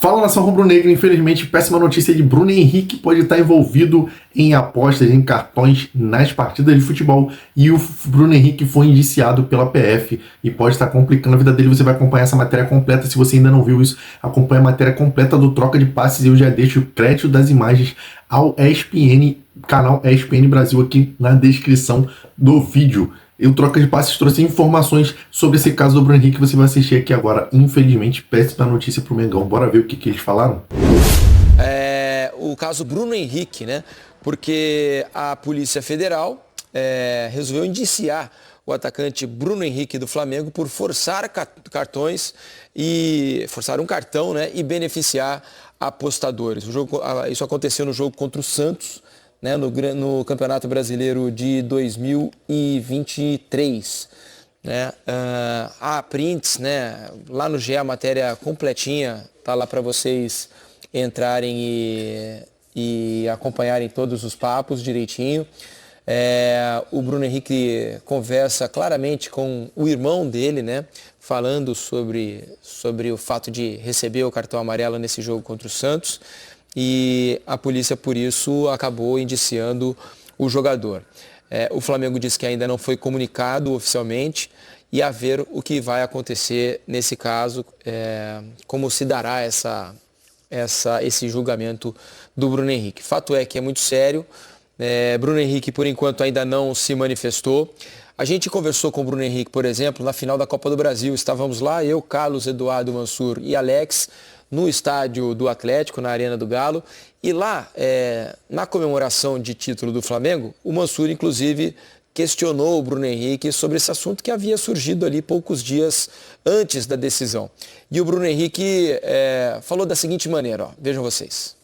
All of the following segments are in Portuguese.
Fala, nação rubro-negra. Infelizmente, péssima notícia de Bruno Henrique pode estar envolvido em apostas, em cartões nas partidas de futebol, e o Bruno Henrique foi indiciado pela PF e pode estar complicando a vida dele. Você vai acompanhar essa matéria completa. Se você ainda não viu isso, acompanha a matéria completa do Troca de Passes. Eu já deixo o crédito das imagens ao ESPN, canal ESPN Brasil, aqui na descrição do vídeo. E o Troca de Passes trouxe informações sobre esse caso do Bruno Henrique, você vai assistir aqui agora. Infelizmente, péssima notícia pro Mengão. Bora ver o que eles falaram? O caso Bruno Henrique, né? Porque a Polícia Federal resolveu indiciar o atacante Bruno Henrique do Flamengo por forçar cartões e forçar um cartão, né? E beneficiar apostadores. Isso aconteceu no jogo contra o Santos, né, no Campeonato Brasileiro de 2023. Né? Há prints, né, lá no GE, a matéria completinha, tá lá para vocês entrarem e acompanharem todos os papos direitinho. O Bruno Henrique conversa claramente com o irmão dele, né, falando sobre o fato de receber o cartão amarelo nesse jogo contra o Santos. E a polícia, por isso, acabou indiciando o jogador. O Flamengo diz que ainda não foi comunicado oficialmente e a ver o que vai acontecer nesse caso, como se dará esse julgamento do Bruno Henrique. Fato é que é muito sério. Bruno Henrique, por enquanto, ainda não se manifestou. A gente conversou com o Bruno Henrique, por exemplo, na final da Copa do Brasil. Estávamos lá, eu, Carlos, Eduardo Mansur e Alex, no estádio do Atlético, na Arena do Galo. E lá, na comemoração de título do Flamengo, o Mansur, inclusive, questionou o Bruno Henrique sobre esse assunto que havia surgido ali poucos dias antes da decisão. E o Bruno Henrique falou da seguinte maneira, ó, vejam vocês.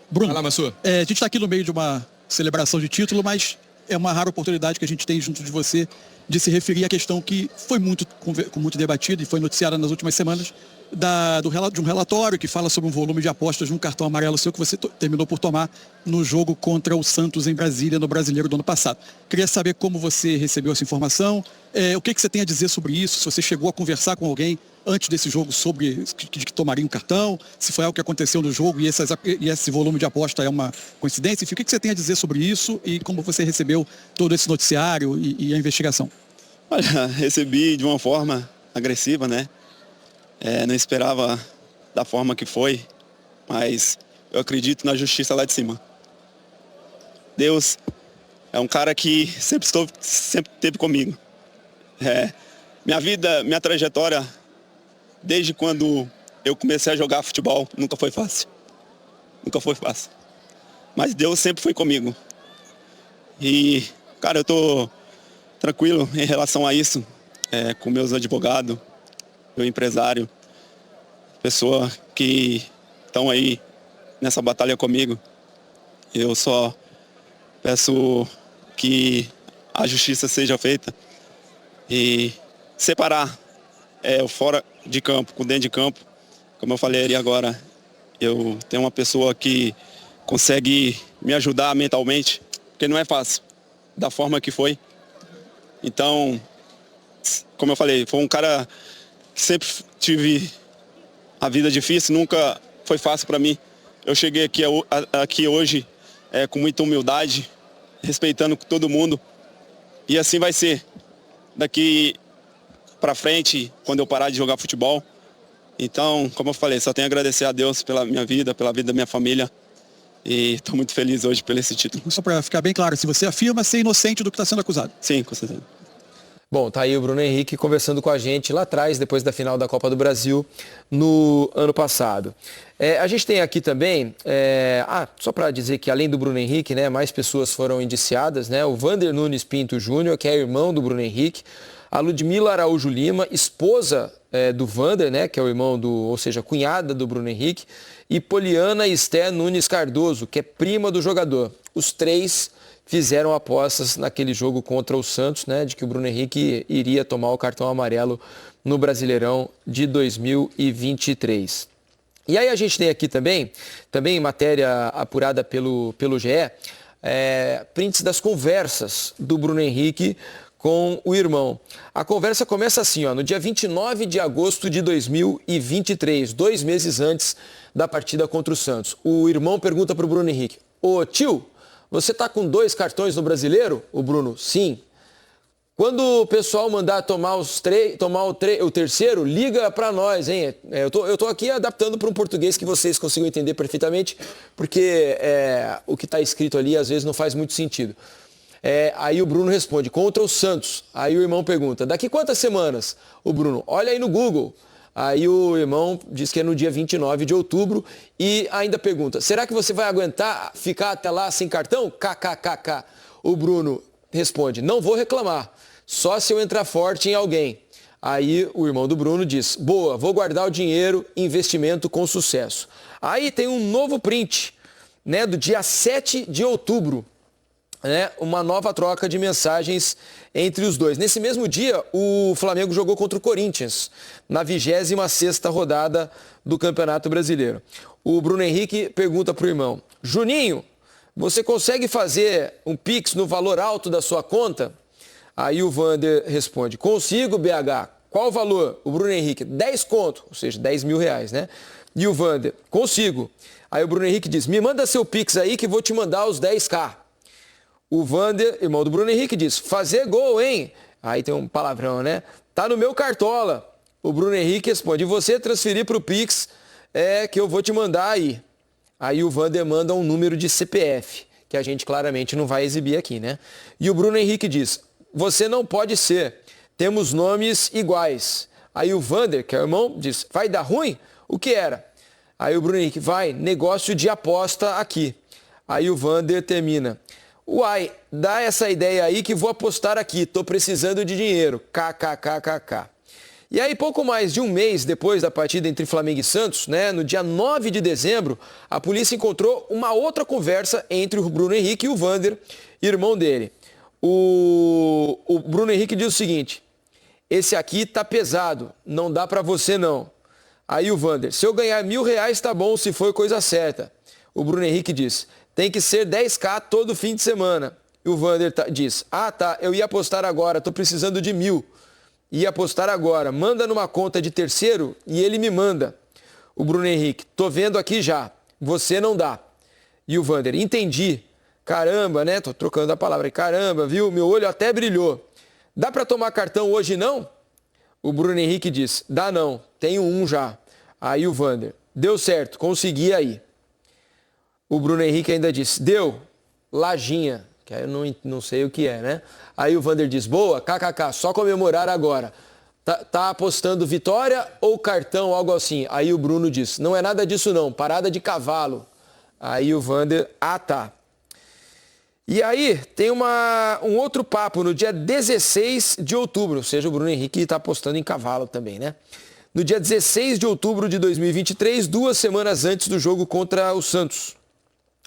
Bruno, a gente está aqui no meio de uma celebração de título, mas é uma rara oportunidade que a gente tem junto de você de se referir à questão que foi muito debatida e foi noticiada nas últimas semanas, de um relatório que fala sobre um volume de apostas num cartão amarelo seu que você terminou por tomar no jogo contra o Santos em Brasília, no Brasileiro do ano passado. Queria saber como você recebeu essa informação, o que você tem a dizer sobre isso, se você chegou a conversar com alguém antes desse jogo sobre que tomaria um cartão, se foi algo que aconteceu no jogo e esse volume de aposta é uma coincidência. Enfim, o que você tem a dizer sobre isso e como você recebeu todo esse noticiário e a investigação? Olha, recebi de uma forma agressiva, né? Não esperava da forma que foi, mas eu acredito na justiça lá de cima. Deus é um cara que sempre esteve comigo. Minha vida, minha trajetória, desde quando eu comecei a jogar futebol, nunca foi fácil. Nunca foi fácil. Mas Deus sempre foi comigo. E, cara, eu tô tranquilo em relação a isso, com meus advogados, meu empresário, pessoa que estão aí nessa batalha comigo. Eu só peço que a justiça seja feita e separar o fora de campo com dentro de campo. Como eu falei ali agora, eu tenho uma pessoa que consegue me ajudar mentalmente, porque não é fácil, da forma que foi. Então, como eu falei, foi um cara que sempre tive a vida difícil, nunca foi fácil para mim. Eu cheguei aqui hoje com muita humildade, respeitando todo mundo. E assim vai ser daqui para frente, quando eu parar de jogar futebol. Então, como eu falei, só tenho a agradecer a Deus pela minha vida, pela vida da minha família. E estou muito feliz hoje por esse título. Só para ficar bem claro, se você afirma ser inocente do que está sendo acusado. Sim, com certeza. Bom, tá aí o Bruno Henrique conversando com a gente lá atrás, depois da final da Copa do Brasil, no ano passado. A gente tem aqui também, só para dizer que além do Bruno Henrique, né, mais pessoas foram indiciadas, né? O Vander Nunes Pinto Júnior, que é irmão do Bruno Henrique, a Ludmila Araújo Lima, esposa do Vander, né, que é o irmão ou seja, cunhada do Bruno Henrique, e Poliana Esté Nunes Cardoso, que é prima do jogador. Os três fizeram apostas naquele jogo contra o Santos, né, de que o Bruno Henrique iria tomar o cartão amarelo no Brasileirão de 2023. E aí a gente tem aqui também matéria apurada pelo GE, prints das conversas do Bruno Henrique com o irmão. A conversa começa assim, ó, no dia 29 de agosto de 2023, 2 meses antes da partida contra o Santos. O irmão pergunta para o Bruno Henrique: ô tio, você tá com 2 cartões no Brasileiro? O Bruno: sim. Quando o pessoal mandar tomar o terceiro, liga para nós, hein? Eu tô aqui adaptando para um português que vocês consigam entender perfeitamente, porque o que está escrito ali às vezes não faz muito sentido. Aí o Bruno responde: contra o Santos. Aí o irmão pergunta: daqui quantas semanas? O Bruno: olha aí no Google. Aí o irmão diz que é no dia 29 de outubro e ainda pergunta: será que você vai aguentar ficar até lá sem cartão? KKKK. O Bruno responde: não vou reclamar, só se eu entrar forte em alguém. Aí o irmão do Bruno diz: boa, vou guardar o dinheiro, investimento com sucesso. Aí tem um novo print, né, do dia 7 de outubro. Uma nova troca de mensagens entre os dois. Nesse mesmo dia, o Flamengo jogou contra o Corinthians, na 26ª rodada do Campeonato Brasileiro. O Bruno Henrique pergunta para o irmão: Juninho, você consegue fazer um Pix no valor alto da sua conta? Aí o Vander responde: consigo, BH. Qual o valor? O Bruno Henrique: 10 conto, ou seja, 10 mil reais, né? E o Vander: consigo. Aí o Bruno Henrique diz: me manda seu Pix aí que vou te mandar os 10k. O Vander, irmão do Bruno Henrique, diz: fazer gol, hein? Aí tem um palavrão, né? Tá no meu cartola. O Bruno Henrique responde: e você transferir pro Pix que eu vou te mandar aí. Aí o Vander manda um número de CPF, que a gente claramente não vai exibir aqui, né? E o Bruno Henrique diz: você não pode ser, temos nomes iguais. Aí o Vander, que é o irmão, diz: vai dar ruim? O que era? Aí o Bruno Henrique: vai, negócio de aposta aqui. Aí o Vander termina: uai, dá essa ideia aí que vou apostar aqui, tô precisando de dinheiro, kkkk. E aí, pouco mais de um mês depois da partida entre Flamengo e Santos, né, no dia 9 de dezembro, a polícia encontrou uma outra conversa entre o Bruno Henrique e o Vander, irmão dele. O Bruno Henrique diz o seguinte: esse aqui tá pesado, não dá pra você não. Aí o Vander: se eu ganhar R$1.000 tá bom, se for coisa certa. O Bruno Henrique diz: tem que ser 10k todo fim de semana. E o Vander diz: ah tá, eu ia apostar agora, tô precisando de 1.000. Ia apostar agora, manda numa conta de terceiro e ele me manda. O Bruno Henrique: tô vendo aqui já, você não dá. E o Vander: entendi. Caramba, né? Tô trocando a palavra. Caramba, viu? Meu olho até brilhou. Dá pra tomar cartão hoje não? O Bruno Henrique diz: dá não, tenho um já. Aí o Vander: deu certo, consegui aí. O Bruno Henrique ainda disse: deu, lajinha, que aí eu não sei o que é, né? Aí o Vander diz: boa, kkk, só comemorar agora. Tá apostando vitória ou cartão, algo assim? Aí o Bruno diz: não é nada disso não, parada de cavalo. Aí o Vander: ah tá. E aí tem um outro papo no dia 16 de outubro, ou seja, o Bruno Henrique está apostando em cavalo também, né? No dia 16 de outubro de 2023, 2 semanas antes do jogo contra o Santos.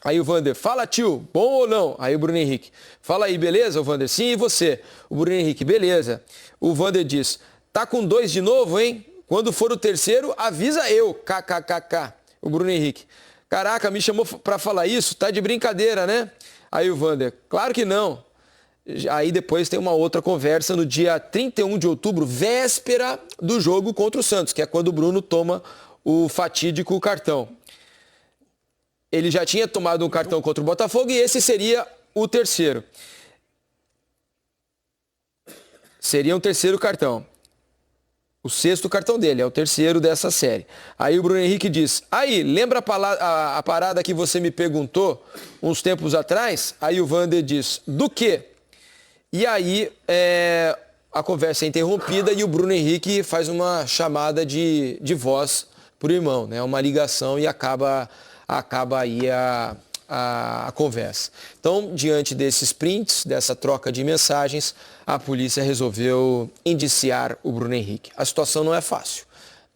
Aí o Vander: fala tio, bom ou não? Aí o Bruno Henrique: fala aí, beleza? O Vander: sim, e você? O Bruno Henrique: beleza. O Vander diz: tá com 2 de novo, hein? Quando for o terceiro, avisa eu, kkkk. O Bruno Henrique: caraca, me chamou pra falar isso? Tá de brincadeira, né? Aí o Vander: claro que não. Aí depois tem uma outra conversa no dia 31 de outubro, véspera do jogo contra o Santos, que é quando o Bruno toma o fatídico cartão. Ele já tinha tomado um cartão contra o Botafogo e esse seria o terceiro. Seria um terceiro cartão. O 6º cartão dele, é o terceiro dessa série. Aí o Bruno Henrique diz: aí, lembra a parada que você me perguntou uns tempos atrás? Aí o Vander diz: do quê? E aí a conversa é interrompida e o Bruno Henrique faz uma chamada de voz para o irmão, né? Uma ligação e acaba aí a conversa. Então, diante desses prints, dessa troca de mensagens, a polícia resolveu indiciar o Bruno Henrique. A situação não é fácil,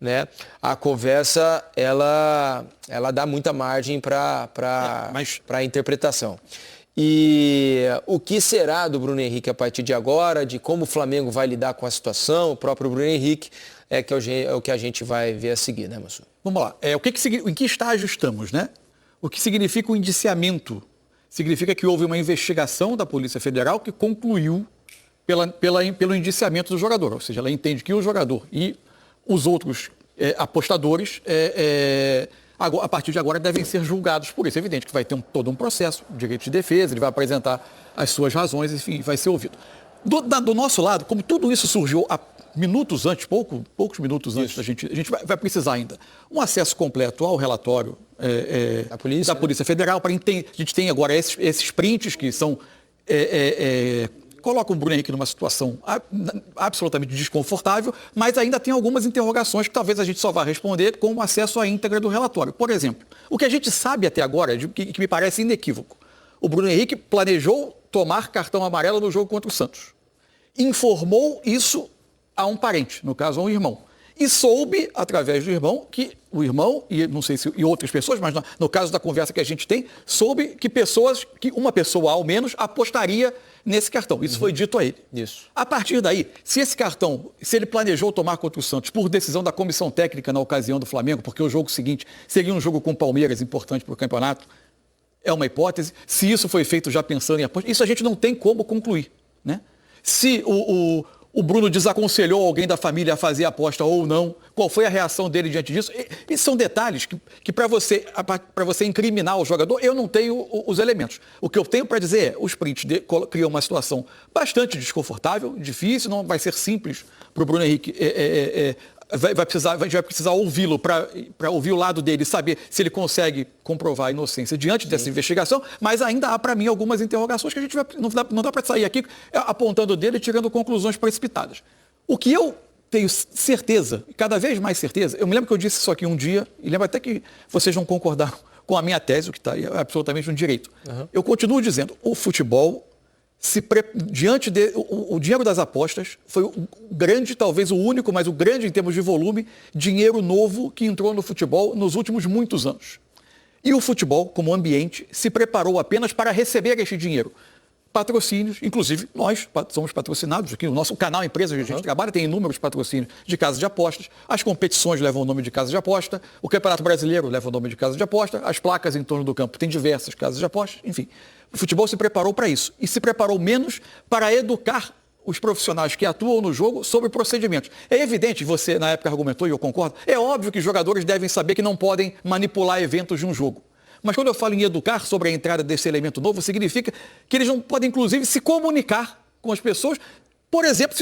né? A conversa, ela dá muita margem para a interpretação. E o que será do Bruno Henrique a partir de agora, de como o Flamengo vai lidar com a situação, o próprio Bruno Henrique, é o que a gente vai ver a seguir, né, Massu? Vamos lá. Em que estágio estamos, né? O que significa o indiciamento? Significa que houve uma investigação da Polícia Federal que concluiu pelo indiciamento do jogador. Ou seja, ela entende que o jogador e os outros apostadores, a partir de agora, devem ser julgados por isso. É evidente que vai ter todo um processo, direito de defesa, ele vai apresentar as suas razões, enfim, vai ser ouvido. Do nosso lado, como tudo isso surgiu minutos antes, poucos minutos antes, a gente vai precisar ainda um acesso completo ao relatório da Polícia Federal, para a gente tem agora esses prints que são... colocam o Bruno Henrique numa situação absolutamente desconfortável, mas ainda tem algumas interrogações que talvez a gente só vá responder com o acesso à íntegra do relatório. Por exemplo, o que a gente sabe até agora, que me parece inequívoco, o Bruno Henrique planejou tomar cartão amarelo no jogo contra o Santos. Informou isso a um parente, no caso a um irmão. E soube, através do irmão, que o irmão, e não sei se e outras pessoas, mas no caso da conversa que a gente tem, soube que uma pessoa ao menos apostaria nesse cartão. Isso foi dito a ele. Isso. A partir daí, se esse cartão, se ele planejou tomar contra o Santos por decisão da comissão técnica na ocasião do Flamengo, porque o jogo seguinte seria um jogo com o Palmeiras importante para o campeonato, é uma hipótese. Se isso foi feito já pensando em aposta, isso a gente não tem como concluir, né? Se o Bruno desaconselhou alguém da família a fazer a aposta ou não, qual foi a reação dele diante disso? Esses são detalhes que para você incriminar o jogador, eu não tenho os elementos. O que eu tenho para dizer é, os prints criam uma situação bastante desconfortável, difícil, não vai ser simples para o Bruno Henrique a gente vai precisar ouvi-lo para ouvir o lado dele e saber se ele consegue comprovar a inocência diante dessa investigação, mas ainda há para mim algumas interrogações que a gente não dá para sair aqui apontando dele e tirando conclusões precipitadas. O que eu tenho certeza, cada vez mais certeza, eu me lembro que eu disse isso aqui um dia, e lembro até que vocês não concordaram com a minha tese, o que está aí absolutamente no direito. Uhum. Eu continuo dizendo, o futebol... o dinheiro das apostas foi o grande, talvez o único, mas o grande em termos de volume, dinheiro novo que entrou no futebol nos últimos muitos anos. E o futebol, como ambiente, se preparou apenas para receber este dinheiro. Patrocínios, inclusive nós somos patrocinados aqui, o nosso canal Empresa que a gente trabalha tem inúmeros patrocínios de casas de apostas, as competições levam o nome de casa de aposta, o Campeonato Brasileiro leva o nome de casa de aposta, as placas em torno do campo tem diversas casas de apostas, enfim. O futebol se preparou para isso e se preparou menos para educar os profissionais que atuam no jogo sobre procedimentos. É evidente, você na época argumentou e eu concordo, é óbvio que os jogadores devem saber que não podem manipular eventos de um jogo. Mas quando eu falo em educar sobre a entrada desse elemento novo, significa que eles não podem, inclusive, se comunicar com as pessoas. Por exemplo,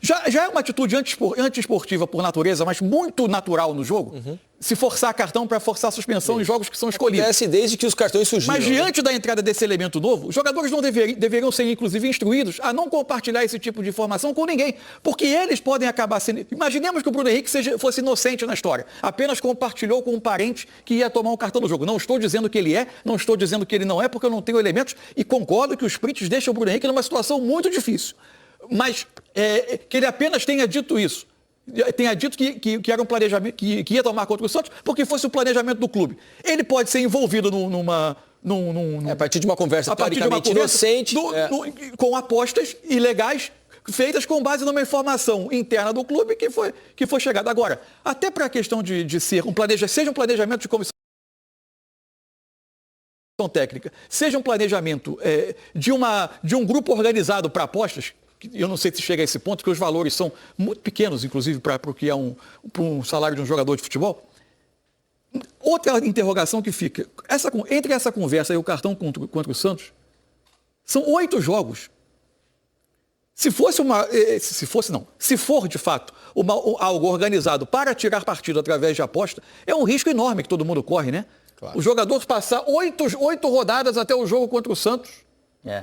já é uma atitude antiesportiva por natureza, mas muito natural no jogo, se forçar cartão para forçar a suspensão em jogos que são escolhidos. Acontece desde que os cartões surgiram. Mas diante da entrada desse elemento novo, os jogadores não deveriam ser, inclusive, instruídos a não compartilhar esse tipo de informação com ninguém, porque eles podem acabar sendo... Imaginemos que o Bruno Henrique fosse inocente na história, apenas compartilhou com um parente que ia tomar um cartão no jogo. Não estou dizendo que ele não estou dizendo que ele não é, porque eu não tenho elementos, e concordo que os prints deixam o Bruno Henrique numa situação muito difícil. Mas que ele apenas tenha dito isso, tenha dito que era um planejamento, que ia tomar contra o Santos, porque fosse o planejamento do clube. Ele pode ser envolvido a partir de uma conversa teoricamente inocente, com apostas ilegais feitas com base numa informação interna do clube que foi chegada. Agora, até para a questão de ser seja um planejamento de comissão técnica, seja um planejamento de um grupo organizado para apostas, eu não sei se chega a esse ponto, porque os valores são muito pequenos, inclusive, para o que é um salário de um jogador de futebol. Outra interrogação que fica, entre essa conversa e o cartão contra o Santos, são 8 jogos. Se for de fato algo organizado para tirar partido através de aposta, é um risco enorme que todo mundo corre, né? Claro. O jogador passar 8 rodadas até o jogo contra o Santos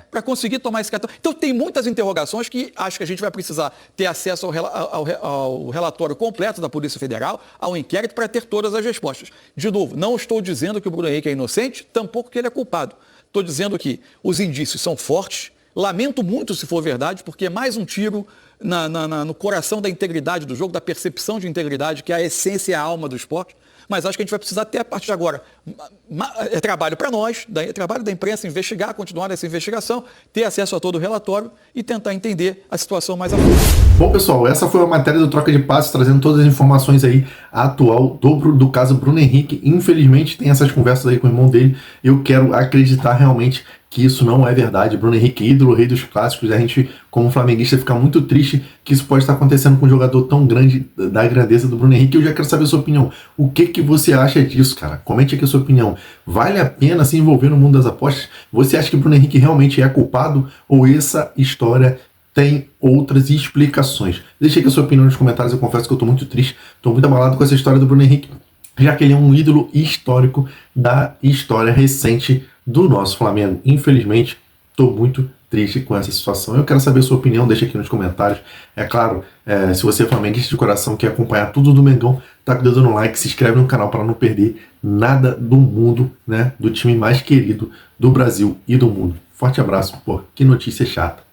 para conseguir tomar esse cartão. Então tem muitas interrogações que acho que a gente vai precisar ter acesso ao relatório completo da Polícia Federal, ao inquérito, para ter todas as respostas. De novo, não estou dizendo que o Bruno Henrique é inocente, tampouco que ele é culpado. Estou dizendo que os indícios são fortes, lamento muito se for verdade, porque é mais um tiro no coração da integridade do jogo, da percepção de integridade, que é a essência e a alma do esporte. Mas acho que a gente vai precisar ter, a partir de agora, trabalho para nós, trabalho da imprensa, investigar, continuar essa investigação, ter acesso a todo o relatório e tentar entender a situação mais a fundo. Bom, pessoal, essa foi a matéria do Troca de Passes, trazendo todas as informações aí atual do caso Bruno Henrique. Infelizmente, tem essas conversas aí com o irmão dele. Eu quero acreditar realmente que isso não é verdade. Bruno Henrique, ídolo, rei dos clássicos, a gente, como flamenguista, fica muito triste que isso pode estar acontecendo com um jogador tão grande, da grandeza do Bruno Henrique. Eu já quero saber a sua opinião. O que você acha disso, cara? Comente aqui a sua opinião. Vale a pena se envolver no mundo das apostas? Você acha que o Bruno Henrique realmente é culpado ou essa história tem outras explicações? Deixa aqui a sua opinião nos comentários. Eu confesso que eu estou muito triste, estou muito abalado com essa história do Bruno Henrique, já que ele é um ídolo histórico da história recente do nosso Flamengo. Infelizmente, estou muito triste com essa situação. Eu quero saber a sua opinião, deixa aqui nos comentários. É claro, se você é flamenguista de coração, quer acompanhar tudo do Mengão, tá com o dedo no like, se inscreve no canal para não perder nada do mundo, né, do time mais querido do Brasil e do mundo. Forte abraço, pô, que notícia chata.